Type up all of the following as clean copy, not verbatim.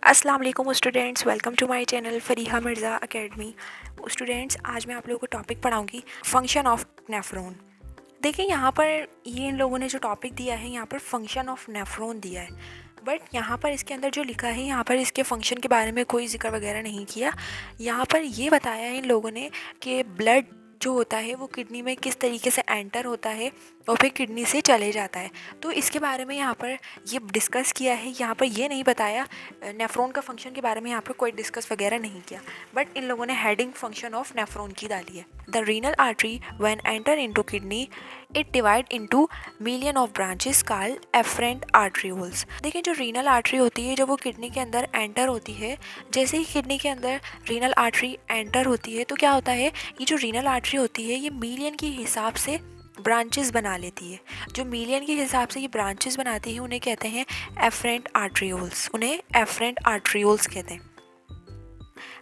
अस्सलाम वालेकुम students, welcome to my channel Fariha Mirza academy. Students, आज मैं आप लोगों को टॉपिक पढ़ाऊंगी फंक्शन ऑफ नेफ्रॉन। देखिए यहाँ पर ये इन लोगों ने जो टॉपिक दिया है, यहाँ पर फंक्शन ऑफ नेफ्रॉन दिया है, बट यहाँ पर इसके अंदर जो लिखा है, यहाँ पर इसके फंक्शन के बारे में कोई जिक्र वगैरह नहीं किया। यहाँ पर ये बताया है इन लोगों ने कि ब्लड जो होता है वो किडनी में किस तरीके से एंटर होता है और फिर किडनी से चले जाता है, तो इसके बारे में यहाँ पर ये डिस्कस किया है। यहाँ पर ये नहीं बताया, नेफ्रॉन का फंक्शन के बारे में यहाँ पर कोई डिस्कस वगैरह नहीं किया, बट इन लोगों ने हेडिंग फंक्शन ऑफ नेफ्रॉन की डाली है। The renal artery when enter into kidney it divide into million of branches called afferent arterioles. देखिए जो रीनल आर्टरी होती है, जब वो किडनी के अंदर एंटर होती है, जैसे ही किडनी के अंदर रीनल आर्टरी एंटर होती है तो क्या होता है, ये जो रीनल आर्टरी होती है ये मिलियन के हिसाब से ब्रांचेस बना लेती है। जो मिलियन के हिसाब से ये ब्रांचेस बनाती है उन्हें कहते हैं एफरेंट आर्टरीओल्स, उन्हें एफरेंट आर्टरीओल्स कहते हैं।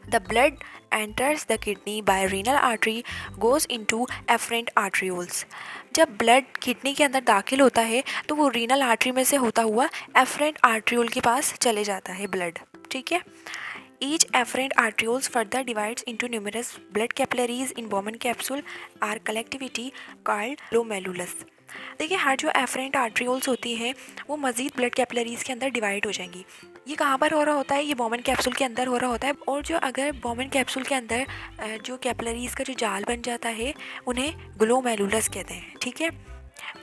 The blood enters the kidney by renal artery goes into afferent arterioles। जब ब्लड किडनी के अंदर दाखिल होता है तो वो रीनल आर्टरी में से होता हुआ एफरेंट आर्टरियोल के पास चले जाता है ब्लड, ठीक है। Each afferent arterioles further divides into numerous blood capillaries in Bowman capsule are collectivity called glomerulus। देखिए हर जो एफरेंट आर्टरियोल्स होती है वो मज़ीद ब्लड कैपिलरीज के अंदर डिवाइड हो जाएंगी। ये कहाँ पर हो रहा होता है, ये बॉमन कैप्सूल के अंदर हो रहा होता है। और जो अगर बॉमन कैप्सूल के अंदर जो कैपिलरीज का जो जाल बन जाता है उन्हें ग्लोमेरुलस कहते हैं, ठीक है।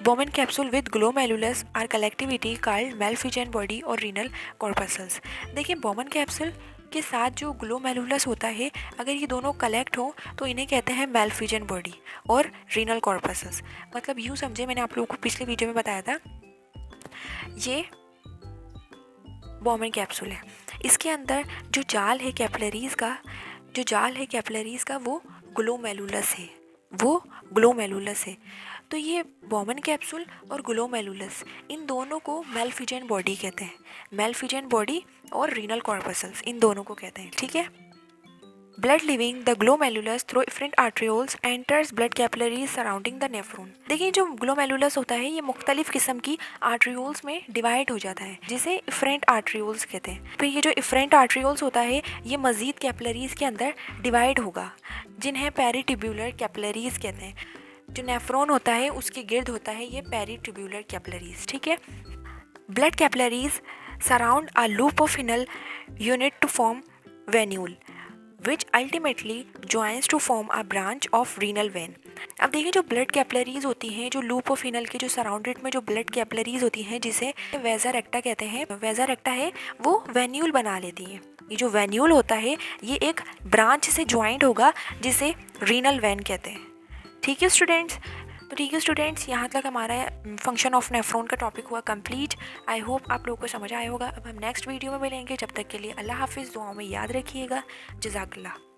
Bowman capsule with glomerulus are collectively called Malpighian body और रीनल कॉर्पसल्स। देखिए बॉमन कैप्सूल के साथ जो ग्लोमेरुलस होता है, अगर ये दोनों कलेक्ट हो तो इन्हें कहते हैं मेलफिजन बॉडी और रीनल कॉर्पसल्स। मतलब यूँ समझे, मैंने आप लोगों को पिछले वीडियो में बताया था, ये बॉमन कैप्सूल है, इसके अंदर जो जाल है कैपिलरीज का वो ग्लोमेरुलस है, तो ये बॉमन कैप्सूल और ग्लोमेरुलस इन दोनों को मेलफिजन बॉडी कहते हैं। मेलफिजन बॉडी और रीनल कॉर्पसल्स इन दोनों को कहते हैं, ठीक है। Blood leaving the glomerulus through efferent arterioles enters blood capillaries surrounding the nephron. देखिए जो ग्लोमेरुलस होता है ये मुख्तलिफ किस्म की आर्टरियोल्स में डिवाइड हो जाता है, जिसे एफरेंट आर्टरियोल्स कहते हैं। फिर ये जो एफरेंट आर्टरियोल्स होता है ये मजीद कैपिलरीज के अंदर डिवाइड होगा, जिन्हें पेरिट्यूब्यूलर कैपिलरीज कहते हैं। जो नेफ्रॉन होता है उसके गिर्द होता है ये पेरिट्यूब्यूलर कैपिलरीज, ठीक है। Blood capillaries surround a loop of final unit to form venule which ultimately joins to form a branch of renal vein। अब देखिए जो ब्लड कैपिलरीज होती हैं, जो लूप ऑफ फिनल के जो सराउंडेड में जो ब्लड कैपिलरीज होती हैं, जिसे वेजा रेक्टा कहते हैं, वेजा रेक्टा है वो वेन्यूल बना लेती हैं। ये जो वेन्यूल होता है ये एक ब्रांच से ज्वाइंट होगा जिसे रीनल वेन कहते हैं, ठीक है स्टूडेंट्स। तो ठीक है स्टूडेंट्स, यहाँ तक हमारा फंक्शन ऑफ नेफ्रॉन का टॉपिक हुआ कंप्लीट। आई होप आप लोगों को समझ आया होगा। अब हम नेक्स्ट वीडियो में मिलेंगे, जब तक के लिए अल्लाह हाफिज़। दुआओं में याद रखिएगा। जज़ाकल्लाह।